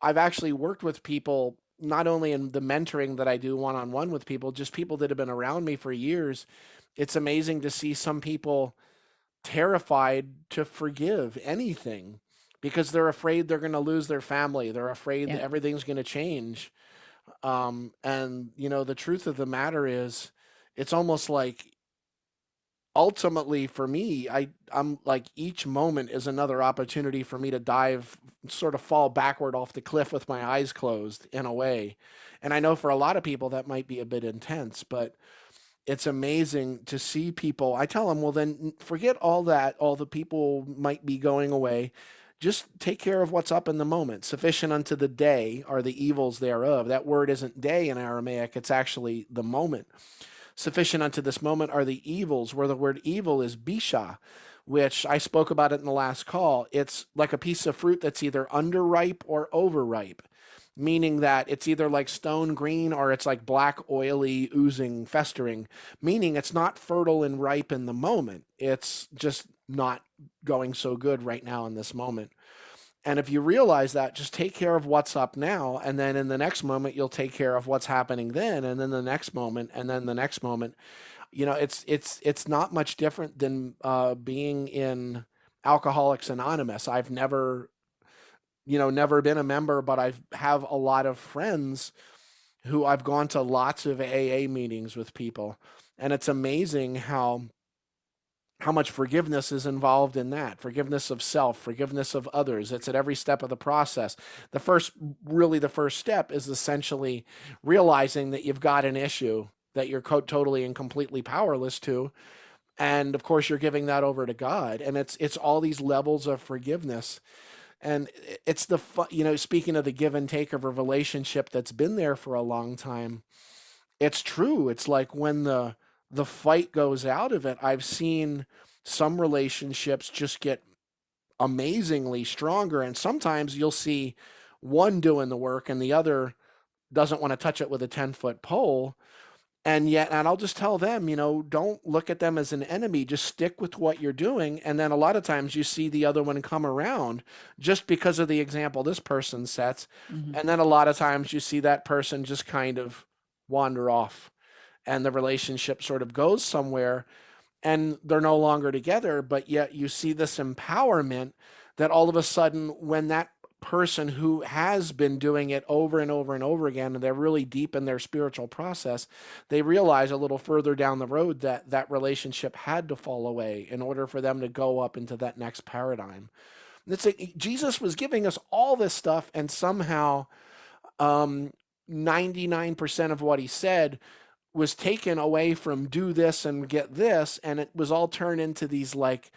I've actually worked with people, not only in the mentoring that I do one-on-one with people, just people that have been around me for years. It's amazing to see some people terrified to forgive anything because they're afraid they're going to lose their family. They're afraid that everything's going to change. And the truth of the matter is, it's almost like, ultimately for me, I'm like, each moment is another opportunity for me to sort of fall backward off the cliff with my eyes closed in a way. And I know for a lot of people that might be a bit intense, but it's amazing to see people. I tell them, well, then forget all that. All the people might be going away. Just take care of what's up in the moment. Sufficient unto the day are the evils thereof. That word isn't day in Aramaic. It's actually the moment. Sufficient unto this moment are the evils, where the word evil is bisha, which I spoke about it in the last call. It's like a piece of fruit that's either underripe or overripe, meaning that it's either like stone green or it's like black, oily, oozing, festering, meaning it's not fertile and ripe in the moment. It's just not going so good right now in this moment. And if you realize that, just take care of what's up now, and then in the next moment you'll take care of what's happening then, and then the next moment, and then the next moment. You know, it's not much different than being in Alcoholics Anonymous. I've never, never been a member, but I have a lot of friends who I've gone to lots of AA meetings with people, and it's amazing how much forgiveness is involved in that. Forgiveness of self, forgiveness of others. It's at every step of the process. The first step is essentially realizing that you've got an issue that you're totally and completely powerless to. And of course, you're giving that over to God. And it's all these levels of forgiveness. And it's speaking of the give and take of a relationship that's been there for a long time, it's true. It's like when the fight goes out of it, I've seen some relationships just get amazingly stronger. And sometimes you'll see one doing the work and the other doesn't want to touch it with a 10-foot pole. And I'll just tell them, don't look at them as an enemy. Just stick with what you're doing. And then a lot of times you see the other one come around just because of the example this person sets. Mhm. And then a lot of times you see that person just kind of wander off, and the relationship sort of goes somewhere and they're no longer together. But yet you see this empowerment that all of a sudden, when that person who has been doing it over and over and over again, and they're really deep in their spiritual process, they realize a little further down the road that that relationship had to fall away in order for them to go up into that next paradigm. It's like Jesus was giving us all this stuff, and somehow 99% of what he said was taken away from do this and get this, and it was all turned into these like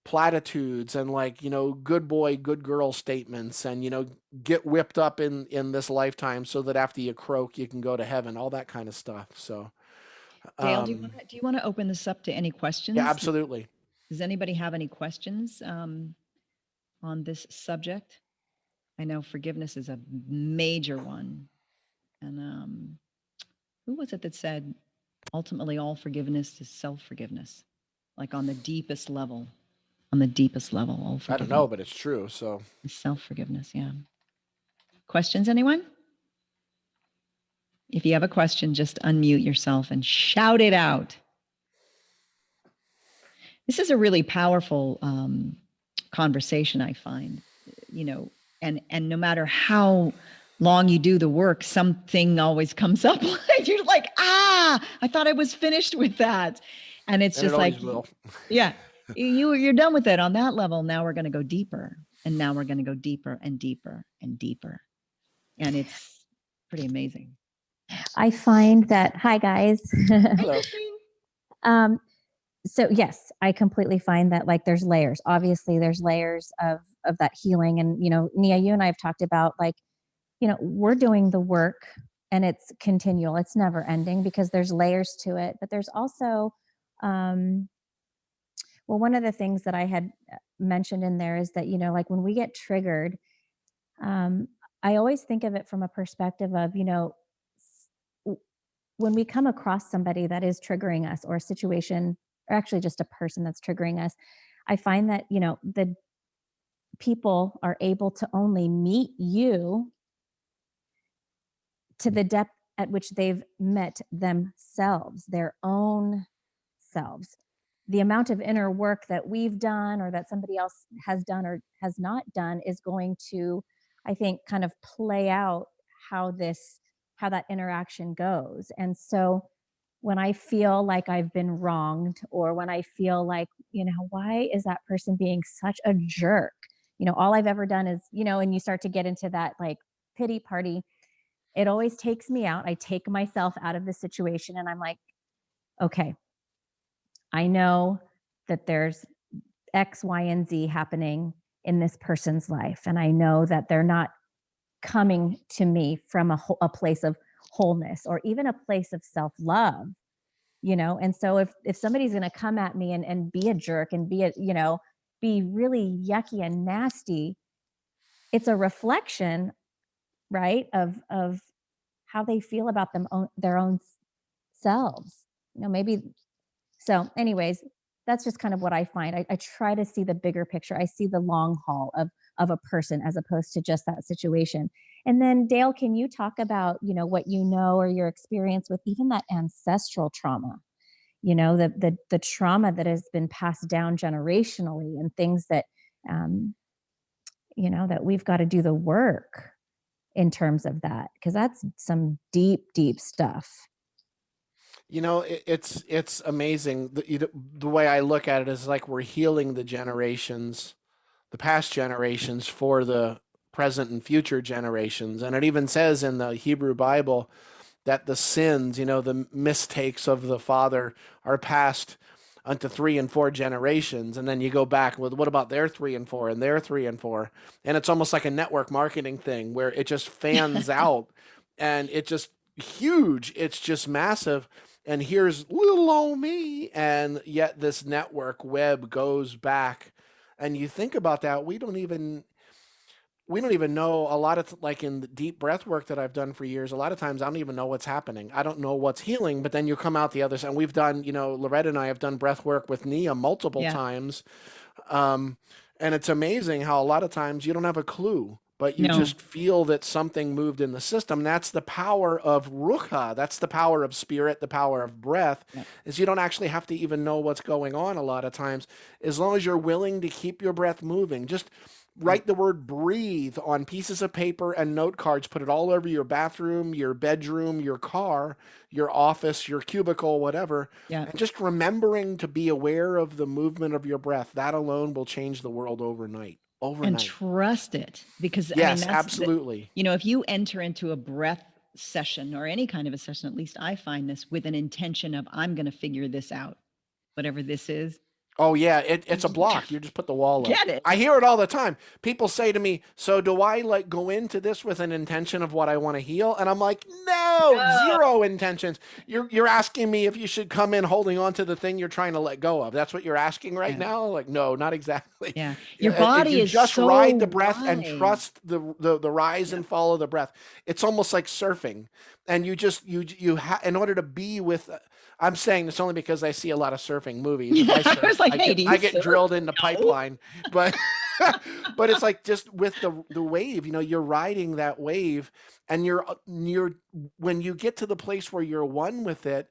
platitudes and like, good boy, good girl statements, and get whipped up in this lifetime so that after you croak you can go to heaven, all that kind of stuff. So Dale, do you want to open this up to any questions? yeah, absolutely. Does anybody have any questions on this subject? I know forgiveness is a major one. And who was it that said ultimately all forgiveness is self-forgiveness? Like on the deepest level, all forgiveness. I don't know, but it's true. So Self-forgiveness, yeah. Questions, anyone? If you have a question, just unmute yourself and shout it out. This is a really powerful conversation, I find, and no matter how long you do the work, something always comes up. You're like, I thought I was finished with that. And it's just like, yeah, you're done with it on that level. Now we're going to go deeper, and now we're going to go deeper and deeper and deeper. And it's pretty amazing. I find that, hi guys. hello. So yes, I completely find that like there's layers. Obviously there's layers of that healing. And, Nia, you and I have talked about like, we're doing the work and it's continual. It's never ending because there's layers to it. But there's also, one of the things that I had mentioned in there is that, like when we get triggered, I always think of it from a perspective of, when we come across somebody that is triggering us, or a situation, or actually just a person that's triggering us, I find that, the people are able to only meet you to the depth at which they've met themselves, their own selves. The amount of inner work that we've done or that somebody else has done or has not done is going to, I think, kind of play out how that interaction goes. And so when I feel like I've been wronged, or when I feel like, why is that person being such a jerk? All I've ever done is, and you start to get into that like pity party, it always takes me out. I take myself out of the situation and I'm like, okay, I know that there's X, Y, and Z happening in this person's life. And I know that they're not coming to me from a place of wholeness or even a place of self-love. And so if somebody's going to come at me and be a jerk and be really yucky and nasty, it's a reflection, right, of how they feel about their own selves. Maybe. So anyways, that's just kind of what I find. I try to see the bigger picture. I see the long haul of a person as opposed to just that situation. And then Dale, can you talk about, what or your experience with even that ancestral trauma? The trauma that has been passed down generationally, and things that that we've got to do the work in terms of that, because that's some deep stuff. It's amazing. The way I look at it is like we're healing the past generations for the present and future generations. And it even says in the Hebrew Bible that the sins, the mistakes of the father are passed unto 3 and 4 generations. And then you go back with, what about their 3 and 4 and their 3 and 4? And it's almost like a network marketing thing where it just fans out, and it's just huge. It's just massive. And here's little old me. And yet this network web goes back. And you think about that, we don't even know. A lot of, like in the deep breath work that I've done for years, a lot of times I don't even know what's happening. I don't know what's healing, but then you come out the other side. And we've done, Loretta and I have done breath work with Nia multiple times. And it's amazing how a lot of times you don't have a clue, but you just feel that something moved in the system. That's the power of rucha. That's the power of spirit, the power of breath, is you don't actually have to even know what's going on a lot of times. As long as you're willing to keep your breath moving, just write the word breathe on pieces of paper and note cards, put it all over your bathroom, your bedroom, your car, your office, your cubicle, whatever. And just remembering to be aware of the movement of your breath, that alone will change the world overnight. And trust it, because yes, absolutely. If you enter into a breath session or any kind of a session, at least I find this, with an intention of, I'm going to figure this out, whatever this is. Oh yeah, it's a block. You just put the wall up. Get it? I hear it all the time. People say to me, "So do I like go into this with an intention of what I want to heal?" And I'm like, "No, zero intentions. You're asking me if you should come in holding on to the thing you're trying to let go of. That's what you're asking right now?" Like, no, not exactly. Yeah, your body is just so ride the breath wide. and trust the rise and follow the breath. It's almost like surfing, and you in order to be with. I'm saying this only because I see a lot of surfing movies. I was like, I get drilled into pipeline, but but it's like just with the wave, you're riding that wave, and you're when you get to the place where you're one with it,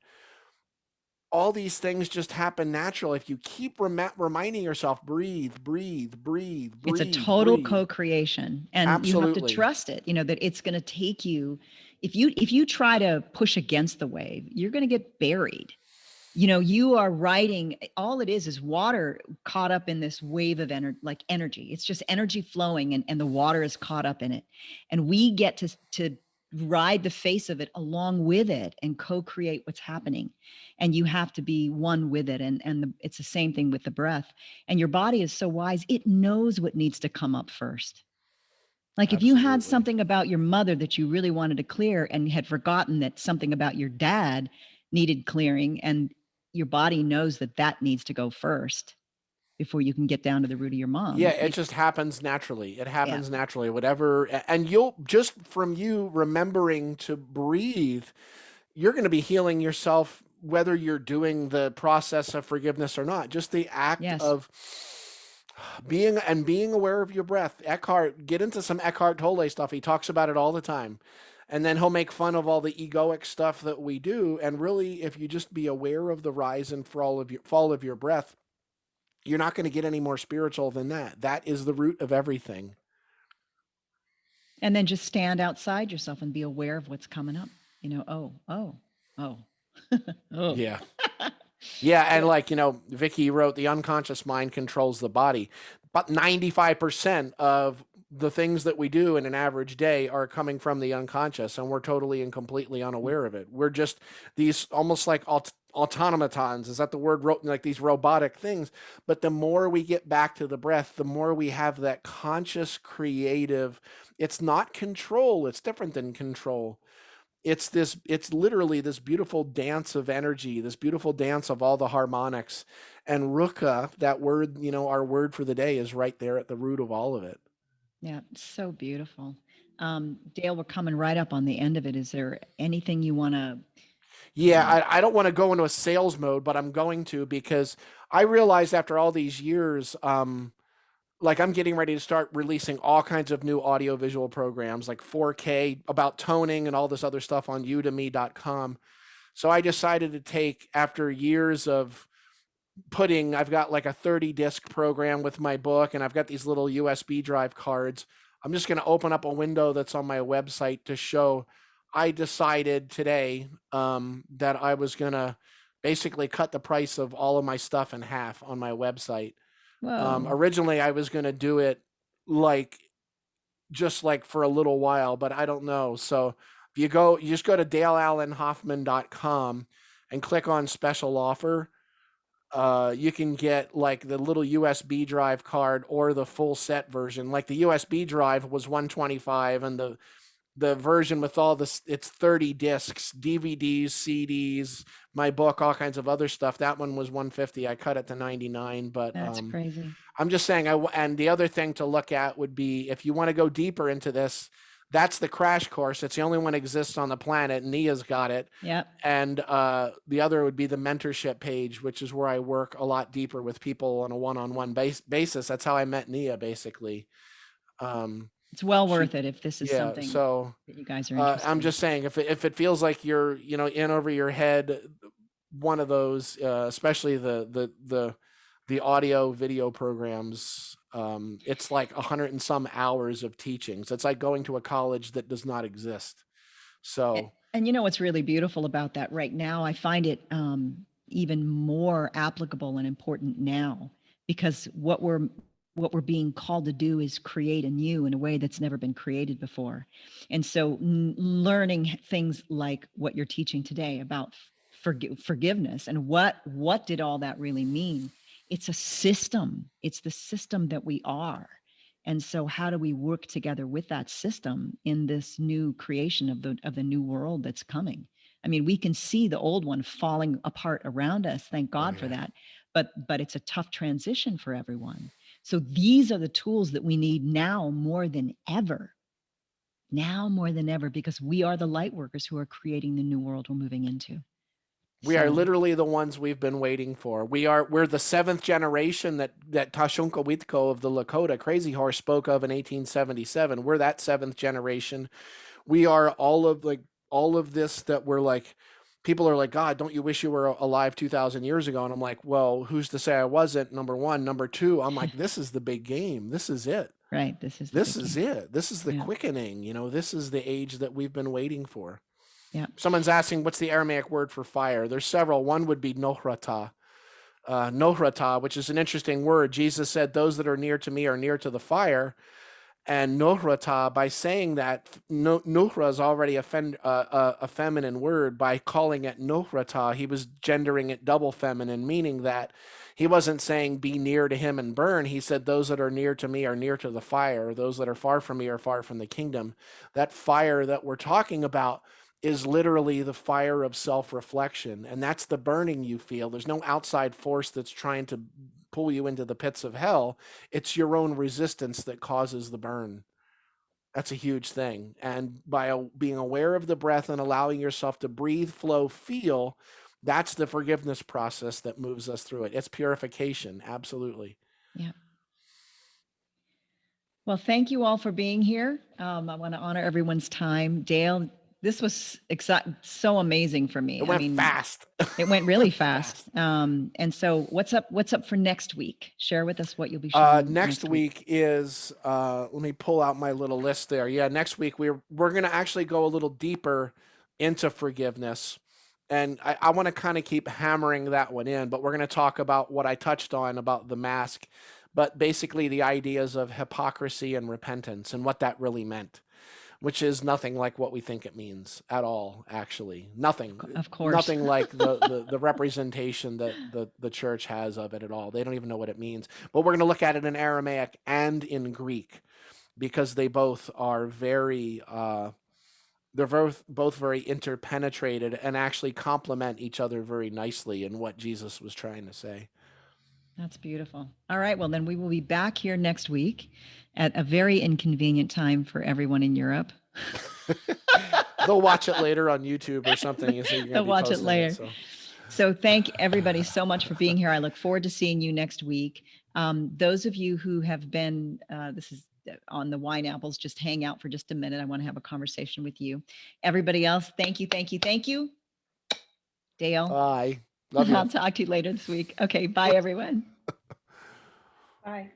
all these things just happen natural. If you keep reminding yourself, breathe. It's a total co-creation, and absolutely. You have to trust it, that it's going to take you. If you try to push against the wave, you're going to get buried. You are riding, all it is water caught up in this wave of energy. It's just energy flowing, and the water is caught up in it. And we get to ride the face of it along with it and co-create what's happening. And you have to be one with it. And it's the same thing with the breath. And your body is so wise, it knows what needs to come up first. Like if you had something about your mother that you really wanted to clear and had forgotten that something about your dad needed clearing, and your body knows that needs to go first before you can get down to the root of your mom. Yeah, it just happens naturally. It happens naturally, whatever. And you'll just from you remembering to breathe, you're going to be healing yourself, whether you're doing the process of forgiveness or not. Just the act of being aware of your breath. Get into some Eckhart Tolle stuff. He talks about it all the time. And then he'll make fun of all the egoic stuff that we do. And really, if you just be aware of the rise and fall of your breath, you're not going to get any more spiritual than that. That is the root of everything. And then just stand outside yourself and be aware of what's coming up. Oh. Yeah. Yeah, and Vicky wrote, the unconscious mind controls the body. But 95% of the things that we do in an average day are coming from the unconscious, and we're totally and completely unaware of it. We're just these almost like automatons. Is that the word? Like these robotic things. But the more we get back to the breath, the more we have that conscious, creative. It's not control. It's different than control. it's literally this beautiful dance of energy, this beautiful dance of all the harmonics. And ruka, that word, our word for the day, is right there at the root of all of it. Yeah, so beautiful. Dale, we're coming right up on the end of it. Is there anything you want to? Yeah, I don't want to go into a sales mode, but I'm going to, because I realized after all these years, like I'm getting ready to start releasing all kinds of new audiovisual programs like 4K about toning and all this other stuff on udemy.com. So I decided to take, after years of I've got like a 30 disc program with my book, and I've got these little USB drive cards. I'm just going to open up a window that's on my website to show. I decided today that I was going to basically cut the price of all of my stuff in half on my website. Whoa. Originally, I was going to do it just for a little while, but I don't know. So if you just go to daleallenhoffman.com and click on special offer. You can get like the little USB drive card or the full set version. Like the USB drive was $125, and the version with all this, it's 30 discs, DVDs, CDs, my book, all kinds of other stuff. That one was $150. I cut it to $99, but That's crazy. I'm just saying, and the other thing to look at would be, if you want to go deeper into this, that's the crash course. It's the only one that exists on the planet. Nia's got it. Yep. And the other would be the mentorship page, which is where I work a lot deeper with people on a one-on-one basis. That's how I met Nia, basically. It's well worth it if this is something so that you guys are interested I'm just saying, if it feels like you're in over your head, one of those, especially the audio video programs, it's like 100 and some hours of teachings. It's like going to a college that does not exist. So, and what's really beautiful about that right now, I find it even more applicable and important now, because what we're being called to do is create anew in a way that's never been created before. And so learning things like what you're teaching today about forgiveness and what did all that really mean? It's a system. It's the system that we are. And so how do we work together with that system in this new creation of the new world that's coming? I mean, we can see the old one falling apart around us. Thank God for that. But it's a tough transition for everyone. So these are the tools that we need now more than ever. Now more than ever, because we are the light workers who are creating the new world we're moving into. We are literally the ones we've been waiting for. We're the seventh generation that Tashunka Witko of the Lakota Crazy Horse spoke of in 1877. We're that seventh generation. We are all of this that we're like, people are like, God, don't you wish you were alive 2,000 years ago? And I'm like, well, who's to say I wasn't? Number one. Number two, I'm like, this is the big game. This is it. Right. This is it. This is the quickening. This is the age that we've been waiting for. Yeah. Someone's asking, what's the Aramaic word for fire? There's several. One would be nohrata. Nohrata, which is an interesting word. Jesus said, those that are near to me are near to the fire. And nohrata, by saying that, nohra is already a feminine word. By calling it nohrata, he was gendering it double feminine, meaning that he wasn't saying be near to him and burn. He said those that are near to me are near to the fire. Those that are far from me are far from the kingdom. That fire that we're talking about is literally the fire of self-reflection. And that's the burning you feel. There's no outside force that's trying to pull you into the pits of hell. It's your own resistance that causes the burn. That's a huge thing. And by being aware of the breath and allowing yourself to breathe, flow, feel, that's the forgiveness process that moves us through it. It's purification. Absolutely. Yeah. Well, thank you all for being here. I want to honor everyone's time. Dale, this was so amazing for me. It went fast. It went really fast. And so what's up for next week? Share with us what you'll be sharing. Next week is, let me pull out my little list there. Yeah, next week we're going to actually go a little deeper into forgiveness. And I want to kind of keep hammering that one in, but we're going to talk about what I touched on about the mask, but basically the ideas of hypocrisy and repentance and what that really meant, which is nothing like what we think it means at all, actually. Nothing. Of course. Nothing like the representation that the church has of it at all. They don't even know what it means. But we're going to look at it in Aramaic and in Greek, because they both are very they're both very interpenetrated and actually complement each other very nicely in what Jesus was trying to say. That's beautiful. All right. Well, then we will be back here next week at a very inconvenient time for everyone in Europe. They'll watch it later on YouTube or something. So you're They'll gonna be watch it posting later. so. So thank everybody so much for being here. I look forward to seeing you next week. Those of you who have been, this is on the Wine Apples, just hang out for just a minute. I want to have a conversation with you. Everybody else, thank you, thank you, thank you. Dale. Bye. Love you. I'll talk to you later this week. Okay, bye everyone. Bye.